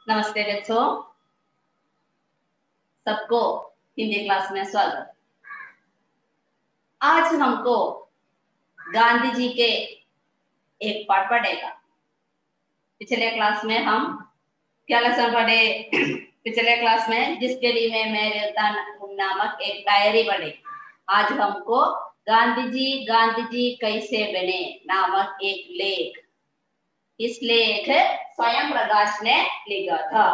नमस्ते बच्चों, सबको हिंदी क्लास में स्वागत। आज हमको गांधी जी के एक पाठ पढ़ेगा। पिछले क्लास में हम क्या लेसन पढ़े? पिछले क्लास में जिसके लिए मेरे नामक एक डायरी पढ़ी। आज हमको गांधी जी कैसे बने नामक एक लेख, इस लेख स्वयं प्रकाश ने लिखा था।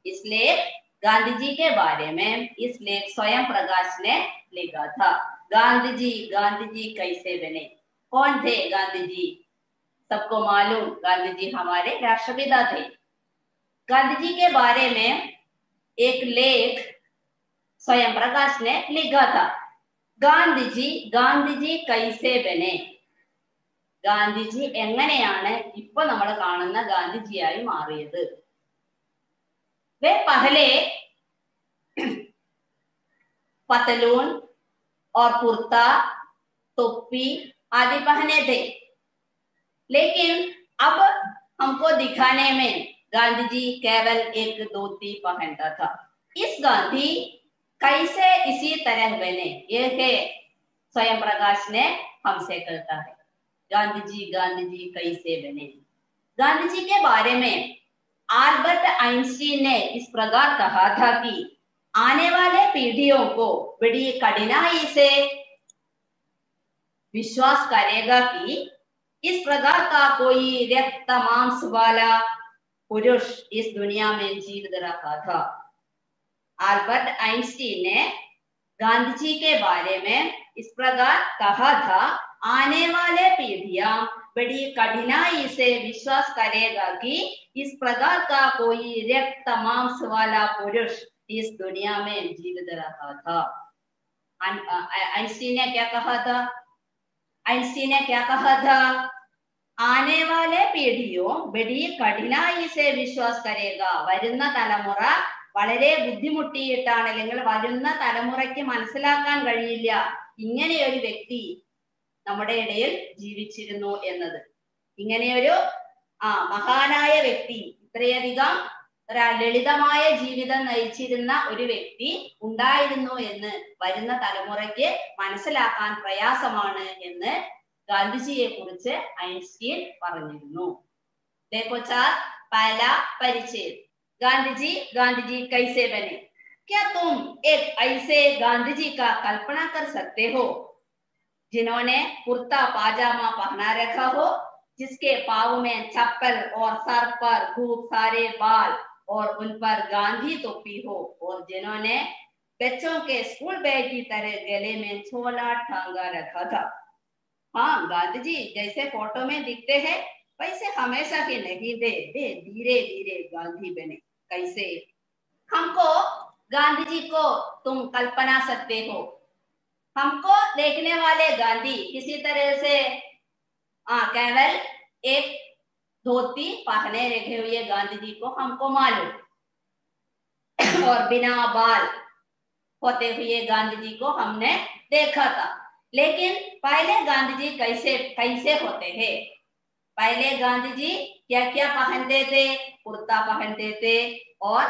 इस लेख गांधी जी के बारे में इस लेख स्वयं प्रकाश ने लिखा था। गांधी जी कैसे बने? कौन थे गांधी जी? सबको मालूम, गांधी जी हमारे राष्ट्रपिता थे। गांधी जी के बारे में एक लेख स्वयं प्रकाश ने लिखा था। गांधी जी कैसे बने? ഗാന്ധിജി എങ്ങനെയാണ് ഇപ്പൊ നമ്മൾ കാണുന്ന ഗാന്ധിജിയായി മാറിയത്? वे पहले पतलून और कुर्ता टोपी आदि पहने थे, लेकिन अब हमको दिखाने में गांधी जी केवल एक धोती पहनता था। इस गांधी कैसे इसी तरह बने, ये स्वयं प्रकाश ने हमसे कहता है। गांधी जी कैसे बने? गांधी जी के बारे में आल्बर्ट आइंस्टीन ने इस प्रकार कहा था कि आने वाले पीढ़ियों को बड़ी कठिनाई से विश्वास करेगा कि इस प्रकार का कोई रक्त मांस वाला पुरुष इस दुनिया में जीवित रहा था। आल्बर्ट आइंस्टीन ने गांधी जी के बारे में इस प्रकार कहा था, आने वाले पीढ़ियां बड़ी कठिनाई से विश्वास करेगा कि इस प्रकार का कोई रक्त मांस वाला पुरुष इस दुनिया में जीवित रहा था। आइंस्टीन ने क्या कहा था? आइंस्टीन ने क्या कहा था? आने वाले पीढ़ियों बड़ी कठिनाई से विश्वास करेगा। വരുന്ന തലമുറ വളരെ ബുദ്ധിമുട്ടിയിട്ടാണ്, അല്ലെങ്കിൽ വരുന്ന തലമുറയ്ക്ക് മനസ്സിലാക്കാൻ കഴിയില്ല ഇങ്ങനെ ഒരു വ്യക്തി നമ്മുടെ ഇടയിൽ ജീവിച്ചിരുന്നു എന്നത്. ഇങ്ങനെയൊരു മഹാനായ വ്യക്തി, ഇത്രയധികം ലളിതമായ ജീവിതം നയിച്ചിരുന്ന ഒരു വ്യക്തി ഉണ്ടായിരുന്നു എന്ന് വരുന്ന തലമുറയ്ക്ക് മനസ്സിലാക്കാൻ പ്രയാസമാണ് എന്ന് ഗാന്ധിജിയെ കുറിച്ച് ഐൻസ്റ്റീൻ പറഞ്ഞിരുന്നു. देखो चार पहला परिचय। गांधी जी कैसे बने? क्या तुम एक ऐसे गांधी जी का कल्पना कर सकते हो जिन्होंने कुर्ता पाजामा पहना रखा हो, जिसके पाँव में चप्पल और सर पर खूब सारे बाल और उन पर गांधी टोपी हो, और जिन्होंने बच्चों के स्कूल बैग की तरह गले में छोला टांगा रखा था। हाँ, गांधी जी जैसे फोटो में दिखते हैं वैसे हमेशा के नहीं थे, वे धीरे धीरे गांधी बने। कैसे? हमको गांधी जी को तुम कल्पना सकते हो। हमको देखने वाले गांधी किसी तरह से केवल एक धोती पहने रखे हुए गांधी जी को हमको मालूम, और बिना बाल होते हुए गांधी जी को हमने देखा था। लेकिन पहले गांधी जी कैसे होते हैं? पहले गांधी जी क्या क्या पहनते थे? कुर्ता पहनते थे और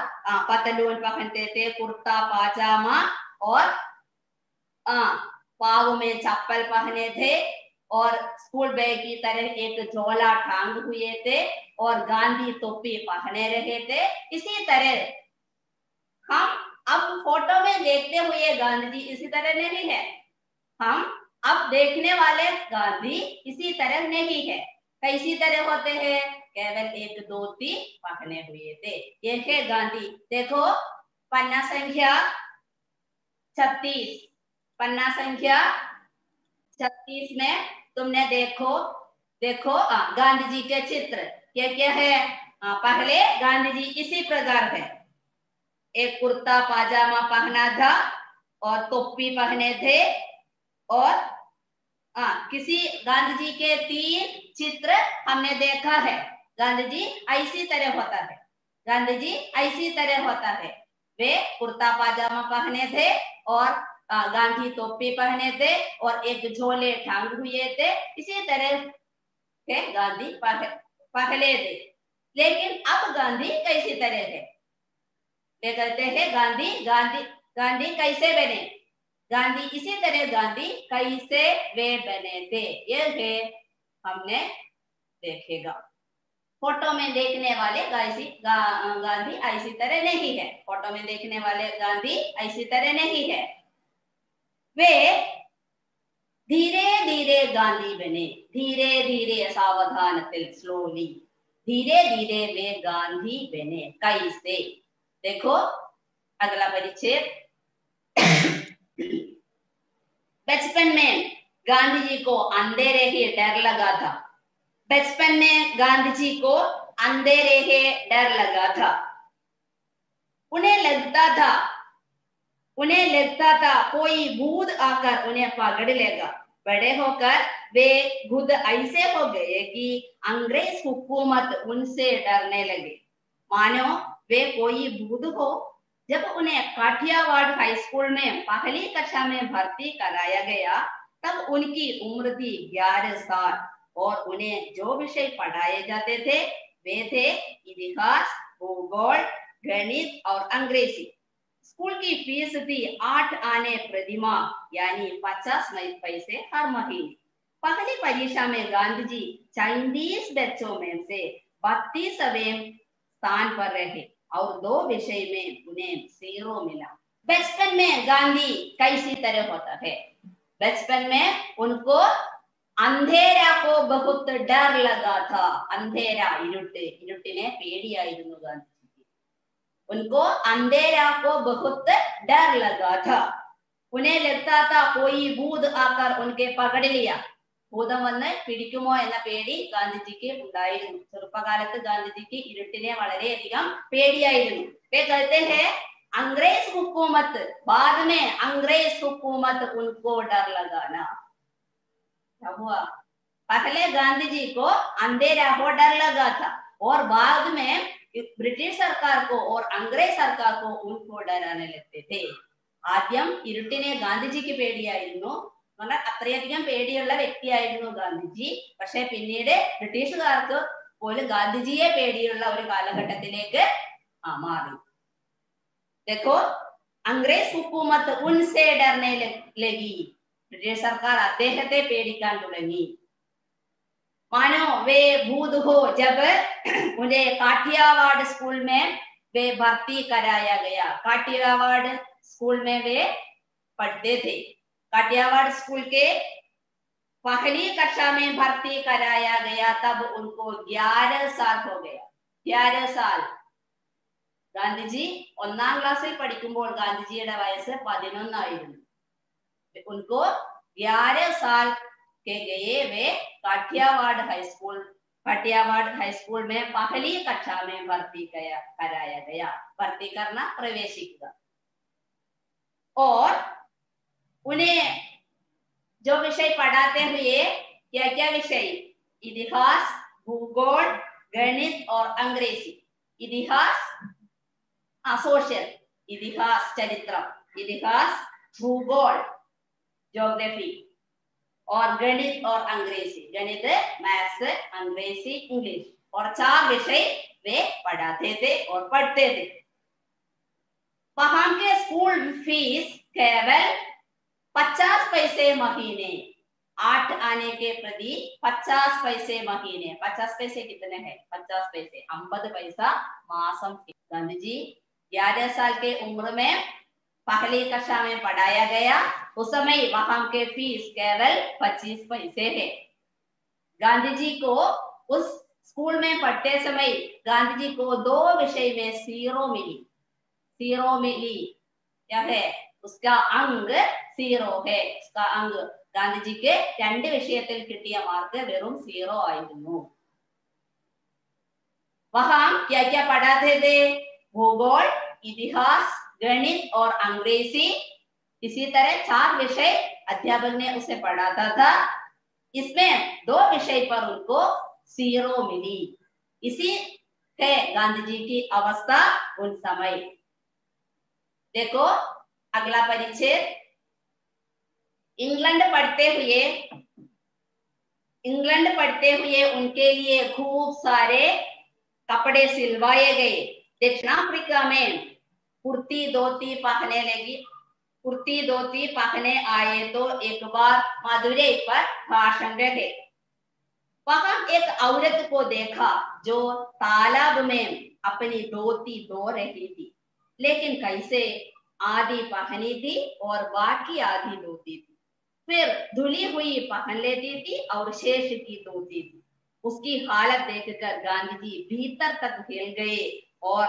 पतलून पहनते थे, कुर्ता पाजामा, और पाँव में चप्पल पहने थे, और स्कूल बैग की तरह एक झोला टांग हुए थे, और गांधी टोपी पहने रहे थे। इसी तरह हम अब फोटो में देखते हुए गांधी जी इसी तरह नहीं है। हम अब देखने वाले गांधी इसी तरह नहीं है। कैसी तरह होते हैं? केवल एक धोती पहने हुए थे। ये है गांधी। देखो पन्ना संख्या 36, पन्ना संख्या 36 में तुमने देखो गांधी जी के चित्र क्या है? पहले गांधी जी इसी प्रकार है। एक कुर्ता पाजामा पहना था और टोपी पहने थे, और किसी गांधी जी के 3 चित्र हमने देखा है। गांधी जी ऐसी तरह होता है। गांधी जी ऐसी तरह होता है। वे कुर्ता पाजामा पहने थे और गांधी टोपी पहने थे और एक झोले टांग हुए थे। इसी तरह के गांधी पहले थे। लेकिन अब गांधी कैसी तरह है? वे कहते हैं गांधी गांधी गांधी कैसे बने? गांधी इसी तरह गांधी कैसे वे बने थे, ये है हमने देखेगा। फोटो में देखने वाले गांधी ऐसी तरह नहीं है। फोटो में देखने वाले गांधी ऐसी तरह नहीं है। वे धीरे धीरे गांधी बने, धीरे धीरे सावधानത്തിൽ स्लोली, धीरे धीरे वे गांधी बने। कैसे? देखो अगला परिच्छेद। बचपन में गांधी जी को अंधेरे ही डर लगा था। बचपन में गांधी जी को अंधेरे ही डर लगा था। उन्हें लगता था कोई भूत आकर उन्हें पकड़ लेगा। बड़े होकर वे खुद ऐसे हो गए कि अंग्रेज हुकूमत उनसे डरने लगे, मानो वे कोई भूत हो। जब उन्हें काठियावाड़ हाई स्कूल में पहली कक्षा में भर्ती कराया गया, तब उनकी उम्र थी 11 साल और उन्हें जो विषय पढ़ाए जाते थे वे थे इतिहास, भूगोल, गणित और अंग्रेजी। स्कूल की फीस थी 8 आने प्रतिमा, यानी 50 पैसे हर महीने। पहली परीक्षा में गांधी जी 40 बच्चों में से 32वें स्थान पर रहे और 2 विषय में उन्हें 0 मिला। बचपन में गांधी कैसी तरह होता है? बचपन में उनको अंधेरा को बहुत डर लगा था। अंधेरा, ഇരുട്ടിനെ പേടിയായിരുന്നു ഗാന്ധിജിക്ക്। उनको अंधेरा को बहुत डर लगा था। उन्हें लगता था कोई भूत आकर उनके पकड़ लिया। ഭൂതം വന്ന് പിടിക്കുമോ എന്ന പേടി ഗാന്ധിജിക്ക് ഉണ്ടായിരുന്നു। ചെറുപ്പകാലത്ത് ഗാന്ധിജിക്ക് ഇരുട്ടിനെ വളരെയധികം പേടിയായിരുന്നു। वे कहते हैं अंग्रेज हुकूमत, बाद में अंग्रेज हुकूमत उनको डर लगाना। क्या हुआ? पहले गांधी जी को अंधेरा को डर लगा था और बाद में ब्रिटिश सरकार को और अंग्रेज सरकार को उनको डराने लगते थे। ആദ്യം ഇരുട്ടിനെ ഗാന്ധിജിക്ക് പേടിയായിരുന്നു, എന്നാൽ അത്രയധികം പേടിയുള്ള വ്യക്തിയായിരുന്നു ഗാന്ധിജി. പക്ഷെ പിന്നീട് ബ്രിട്ടീഷുകാർക്ക് പോലും ഗാന്ധിജിയെ പേടിയുള്ള ഒരു കാലഘട്ടത്തിലേക്ക് മാറി. देखो अंग्रेज हुकूमत उनसे डरने लगी, ब्रिटिश सरकार അദ്ദേഹത്തെ പേടിക്കാൻ തുടങ്ങി। मानो वे भूत हो। जब उन्हें काठियावाड़ स्कूल में वे भर्ती कराया गया, काठियावाड़ स्कूल में वे पढ़ते थे। काठियावाड़ स्कूल के पहली कक्षा में भर्ती कराया गया, तब उनको 11 साल हो गया। 11 साल। ഗാന്ധിജി 1ാം ക്ലാസ്സിൽ പഠിക്കുമ്പോൾ ഗാന്ധിജിയുടെ വയസ്സ് 11 ആയിരുന്നു। उनको 11 साल के गए वे काठियावाड़ हाई स्कूल में पहली कक्षा में भर्ती कराया गया। भर्ती करना, प्रवेशिका। और उन्हें जो विषय पढ़ाते हुए, क्या क्या विषय? इतिहास, भूगोल, गणित और अंग्रेजी। इतिहास सोशल, इतिहास चरित्र, इतिहास भूगोल ज्योग्राफी, और गणित और अंग्रेजी, गणित मैथ्स, अंग्रेजी इंग्लिश, और 4 विषय वे पढ़ाते थे और पढ़ते थे। वहां के स्कूल फीस केवल 50 पैसे महीने, 8 आने के प्रति 50 पैसे महीने। 50 पैसे कितने हैं? 50 पैसे 50 पैसा मासम। गांधी जी 11 साल के उम्र में पहली कक्षा में पढ़ाया गया। उस समय वहां के फीस केवल 25 पैसे है। गांधी जी को उस स्कूल में पढ़ते समय गांधी जी को 2 विषय में 0 मिली। 0 मिली क्या है? उसका अंग 0 है। उसका अंग गांधी जी के 2 विषयത്തിൽ കിട്ടിയ മാർക്ക് വെറും 0 ആയിരുന്നു। वहां क्या क्या पढ़ाते थे? भूगोल, इतिहास, गणित और अंग्रेजी। इसी तरह 4 विषय अध्यापक ने उसे पढ़ाता था। इसमें 2 विषय पर उनको 0 मिली। इसी है गांधी जी की अवस्था उन समय। देखो अगला परिच्छेद। इंग्लैंड पढ़ते हुए उनके लिए खूब सारे कपड़े सिलवाए गए। दक्षिण अफ्रीका में कुर्ती धोती पहनने लगी। कुर्ती धोती पहने आए तो एक बार मदुरई पर भाषण रखे। वहां एक औरत को देखा जो तालाब में अपनी धोती धो रही थी, लेकिन कैसे आधी पहनी थी और बाकी आधी धोती थी। फिर धुली हुई पहन लेती थी और शेष की धोती थी। उसकी हालत देखकर गांधी जी भीतर तक हिल गए और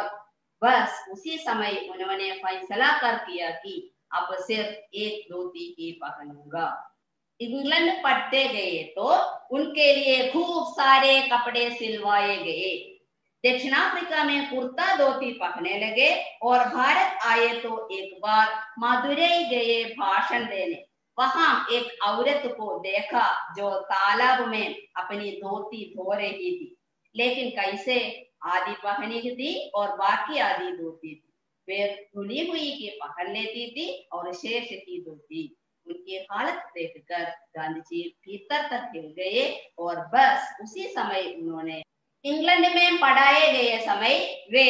बस उसी समय उन्होंने फैसला कर दिया कि अब सिर्फ एक धोती ही पहनूंगा। इंग्लैंड पढ़ते गए तो उनके लिए खूब सारे कपड़े सिलवाए गए। दक्षिण अफ्रीका में कुर्ता धोती पहनने लगे और भारत आए तो एक बार मदुरई गए भाषण देने। वहां एक औरत को देखा जो तालाब में अपनी धोती धो रही थी, लेकिन कैसे आधी पहनी थी और बाकी आधी धोती थी। फिर धुली हुई की पहन लेती थी और शेष की धोती। उनकी हालत देखकर गांधी जी भीतर तक हिल गए और बस उसी समय उन्होंने इंग्लैंड में पढ़ाए गए समय वे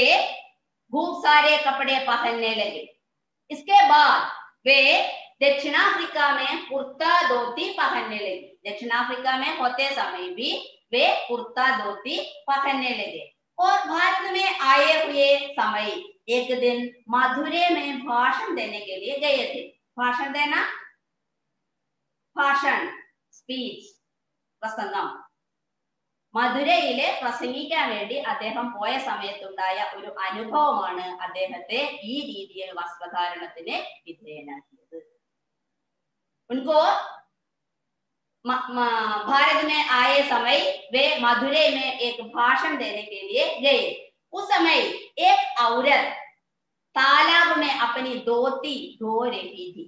खूब सारे कपड़े पहनने लगे। इसके बाद वे दक्षिण अफ्रीका में कुर्ता धोती पहनने लगे। दक्षिण अफ्रीका में होते समय भी वे कुर्ता धोती पहनने लगे और भारत में आए हुए समय एक दिन मदुरई में भाषण देने के लिए गए थे। भाषण देना, ഭാഷൺ സ്പീച്ച് പ്രസംഗം. മധുരയിലെ പ്രസംഗിക്കാൻ വേണ്ടി അദ്ദേഹം പോയ സമയത്തുണ്ടായ ഒരു അനുഭവമാണ് അദ്ദേഹത്തെ ഈ രീതിയിൽ വസ്ത്രധാരണത്തിന് വിധേയനാക്കിയത്. उनको भारत में आए समय वे मदुरई में एक भाषण देने के लिए गए। उस समय एक औरत तालाब में अपनी धोती धो रही थी।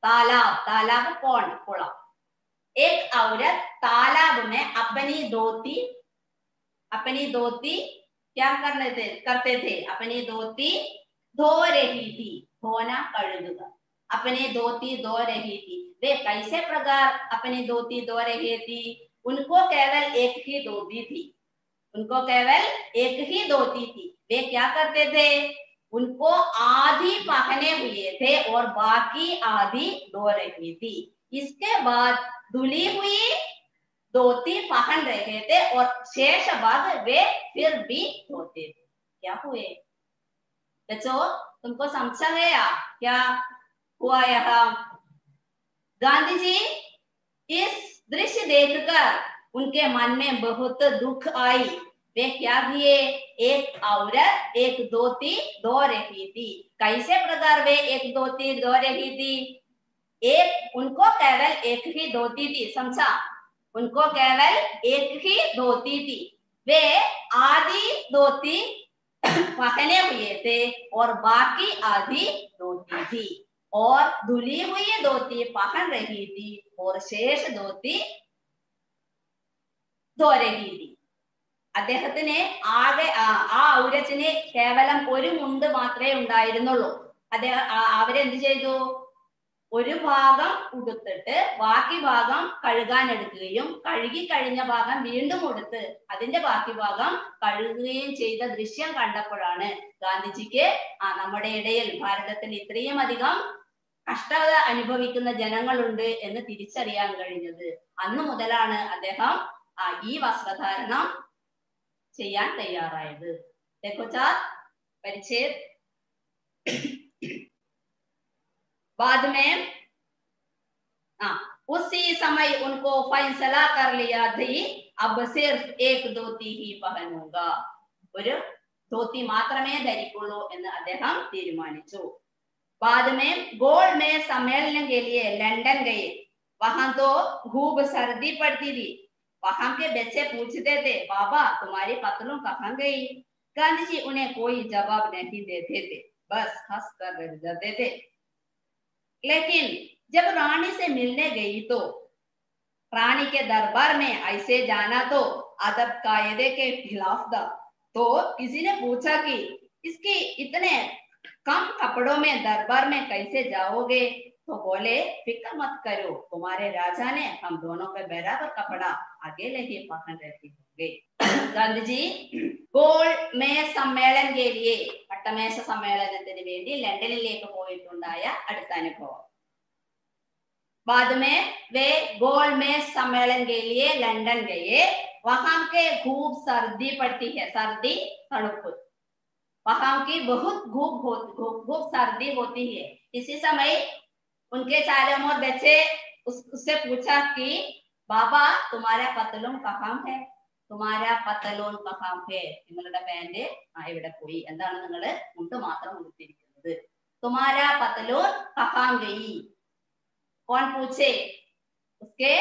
तालाब, तालाब पौंड, कुड़ा। एक औरत तालाब में अपनी धोती क्या करते थे? अपनी धोती धो रही थी। धोना, कഴുകുക। अपनी धोती धो रही थी। वे कैसे प्रकार अपनी धोती धो रही थी? उनको केवल एक ही धोती थी। उनको केवल एक ही धोती थी। वे क्या करते थे? उनको आधी पहने हुए थे और बाकी आधी धो रही थी। इसके बाद धुली हुई धोती पहन रहे थे और शेष भाग वे फिर भी धोते थे। क्या हुए बच्चों? तुमको समझा गया क्या हुआ? यहाँ गांधी जी इस दृश्य देखकर उनके मन में बहुत दुख आई। वे क्या किए? एक औरत एक धोती धो रही थी। कैसे प्रकार वे एक धोती धो रही थी? उनको केवल एक ही धोती थी। समझा? उनको केवल एक ही धोती थी। वे आधी धोती पहने हुए थे और बाकी आधी धोती थी और धुली हुई धोती पहन रही थी और शेष धोती धो रही थी. അദ്ദേഹത്തിന് ആകെ ആ ഔരത്തിന് കേവലം ഒരു മുണ്ട് മാത്രമേ ഉണ്ടായിരുന്നുള്ളൂ. അവരെന്ത് ചെയ്തു? ഒരു ഭാഗം ഉടുത്തിട്ട് ബാക്കി ഭാഗം കഴുകാൻ എടുക്കുകയും കഴുകി കഴിഞ്ഞ ഭാഗം വീണ്ടും ഉടുത്ത് അതിന്റെ ബാക്കി ഭാഗം കഴുകുകയും ചെയ്ത ദൃശ്യം കണ്ടപ്പോഴാണ് ഗാന്ധിജിക്ക് നമ്മുടെ ഇടയിൽ ഭാരതത്തിൽ ഇത്രയും അധികം കഷ്ടത അനുഭവിക്കുന്ന ജനങ്ങളുണ്ട് എന്ന് തിരിച്ചറിയാൻ കഴിഞ്ഞത്. അന്നു മുതലാണ് അദ്ദേഹം ഈ വസ്ത്രധാരണം ചെയ്യാൻ തയ്യാറായത്. देखो चार परिच्छेद बाद में उसी समय उनको फैसला कर लिया थी अब सिर्फ एक धोती ही पहनूंगा. ഒരു ധോത്തി മാത്രമേ ധരിക്കുള്ളൂ എന്ന് അദ്ദേഹം തീരുമാനിച്ചു. बाद में गोल्ड में सम्मेलन के लिए लंदन गए. वहां तो खूब सर्दी पड़ती थी. वहां के बच्चे पूछते थे, बाबा तुम्हारी पतलून कहाँ गई? गांधी जी उन्हें कोई जवाब नहीं देते थे, बस हंस कर रह जाते थे. लेकिन जब रानी से मिलने गई तो रानी के दरबार में ऐसे जाना तो अदब कायदे के खिलाफ था. तो किसी ने पूछा कि इसकी इतने कम कपड़ों में दरबार में कैसे जाओगे? तो बोले फिक्र मत करो, तुम्हारे राजा ने हम दोनों पे बराबर कपड़ा अकेले ही पहन रखी जाओगे। गांधी जी गोल में सम्मेलन के लिए പട്ടമേശ സമ്മേളനത്തിന് വേണ്ടി ലണ്ടനിലേക്ക് പോയിട്ടുണ്ടായ അടുത്ത അനുഭവം. बाद में वे गोल में सम्मेलन के लिए लंदन गए। वहां के खूब सर्दी पड़ती है, सर्दी तड़ुप, वहां की बहुत खूब सर्दी होती है। इसी समय उनके चारों ओर बच्चे उससे पूछा कि बाबा तुम्हारा पतलून कहाँ है, तुम्हारा पतलून कहाँ है, നിങ്ങളുടെ പാന്റ് ഇവിടെ പോയി, എന്താണ് നിങ്ങൾ മുണ്ട് മാത്രം ഉടുത്തിരിക്കുന്നത്, तुम्हारा पतलून कहाँ गई। कौन पूछे, उसके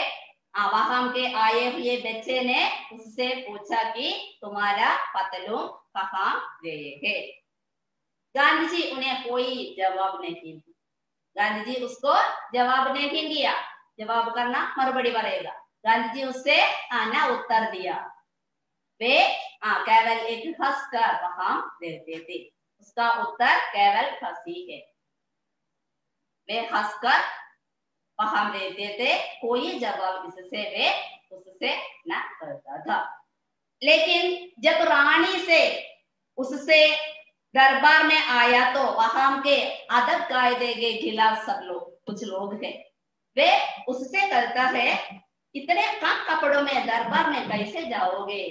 वहां के आए हुए बच्चे ने उससे पूछा कि तुम्हारा पतलून कहाँ गए है। गांधी जी उन्हें कोई जवाब नहीं दिया, गांधी जी उसको जवाब नहीं दिया, जवाब करना मറുപടി പറയുക। गांधी जी उससे ना उत्तर दिया, वे केवल एक हंसकर वहां देते थे, उसका उत्तर केवल हंसी है, वे हंसकर वहां देते थे, कोई जवाब इससे वे उससे न करता था। लेकिन जब रानी से उससे दरबार में आया तो वहां के अदब कायदे के खिलाफ सब लोग, कुछ लोग हैं, वे उससे कहता है इतने कम कपड़ों में दरबार में कैसे जाओगे,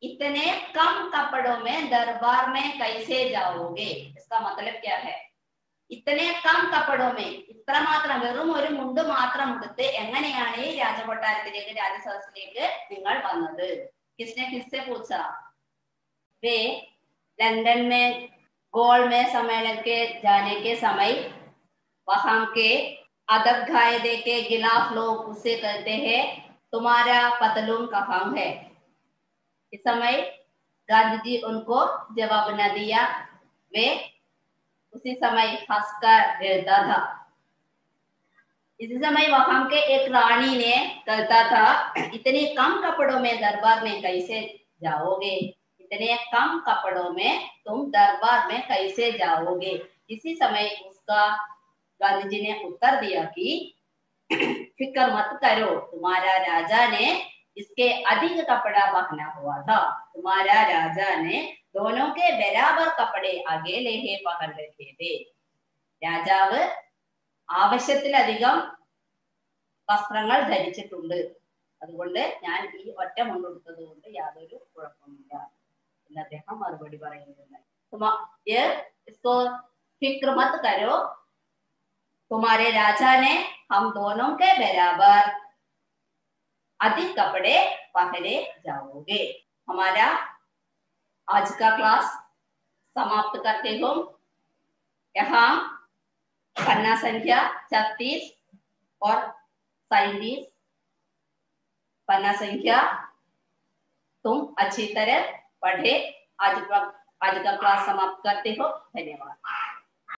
इतने कम कपड़ों में दरबार में कैसे जाओगे। इसका मतलब क्या है, ഇത്തനെ കം കപ്പടോമേ, ഇത്ര മാത്രം വെറും ഒരു മുണ്ട് മാത്രം ഉടുത്ത് എങ്ങനെയാണ് ഈ രാജകൊട്ടാരത്തിലേക്ക് രാജസദസ്സിലേക്ക് നിങ്ങൾ വന്നത്। किसने किससे पूछा, वे लंदन में गोल में सम्मेलन के जाने के समय वहां के अदब कायदे के खिलाफ लोग उससे कहते हैं तुम्हारा पतलून कहाँ है। इस समय गांधी जी उनको जवाब न दिया, वे उसी समय हंसकर रहता था। इसी समय वहां के एक रानी ने कहता था इतने कम कपड़ों में दरबार में कैसे जाओगे, इतने कम कपड़ों में तुम दरबार में कैसे जाओगे। इसी समय उसका गांधी जी ने उत्तर दिया कि फिक्र मत करो, तुम्हारा राजा ने इसके अधिक कपड़ा पहना हुआ था, तुम्हारा राजा ने दोनों के बराबर कपड़े अकेले ही पहन रखे थे। രാജാവ് ആവശ്യത്തിലധികം വസ്ത്രങ്ങൾ ധരിച്ചിട്ടുണ്ട്, അതുകൊണ്ട് ഞാൻ ഈ ഒറ്റ മുണ്ടുടുത്തത് കൊണ്ട് യാതൊരു കുഴപ്പമില്ല എന്ന് അദ്ദേഹം മറുപടി പറയുന്നുണ്ട്। इसको फिक्र मत करो, तुम्हारे राजा ने हम दोनों के बराबर अधिक कपड़े पहने जाओगे। हमारा आज का क्लास समाप्त करते हो। यहाँ पन्ना संख्या 36 और 37 पन्ना संख्या तुम अच्छी तरह पढ़े। आज का क्लास समाप्त करते हो। धन्यवाद।